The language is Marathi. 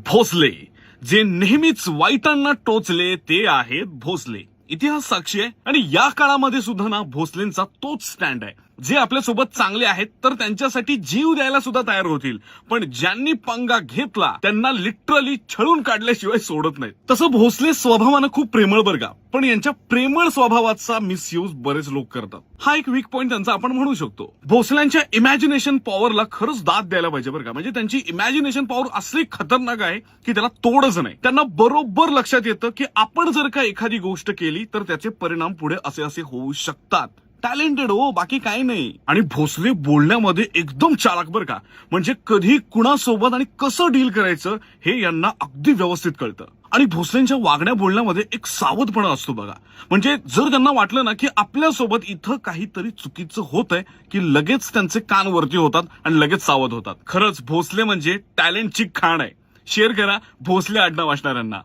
भोसले जे नेहमीच वाईटांना टोचले ते आहेत भोसले. इतिहास साक्षी आहे आणि या काळामध्ये सुद्धा ना भोसलेंचा तोच स्टँड आहे. जे आपल्यासोबत चांगले आहेत तर त्यांच्यासाठी जीव द्यायला सुद्धा तयार होतील, पण ज्यांनी पंगा घेतला त्यांना लिटरली छळून काढल्याशिवाय सोडत नाहीत. तसं भोसले स्वभावानं खूप प्रेमळ बरं का, पण यांच्या प्रेमळ स्वभावाचा मिसयूज बरेच लोक करतात. हा एक वीक पॉइंट त्यांचा आपण म्हणू शकतो. भोसल्यांच्या इमॅजिनेशन पॉवरला खरंच दाद द्यायला पाहिजे बरं का. म्हणजे त्यांची इमॅजिनेशन पॉवर असली खतरनाक आहे की त्याला तोडच नाही. त्यांना बरोबर लक्षात येतं की आपण जर का एखादी गोष्ट केली तर त्याचे परिणाम पुढे असे असे होऊ शकतात. टॅलेंटेड हो, बाकी काही नाही. आणि भोसले बोलण्यामध्ये एकदम चालाक बरं का. म्हणजे कधी कुणासोबत आणि कसं डील करायचं हे यांना अगदी व्यवस्थित कळतं. आणि भोसलेंच्या वागण्या बोलण्यामध्ये एक सावधपणा असतो बघा. म्हणजे जर त्यांना वाटलं ना की आपल्यासोबत इथं काहीतरी चुकीचं होत आहे की लगेच त्यांचे कान वरती होतात आणि लगेच सावध होतात. खरंच भोसले म्हणजे टॅलेंटची खाण आहे. शेअर करा भोसले आडनाव असणाऱ्यांना.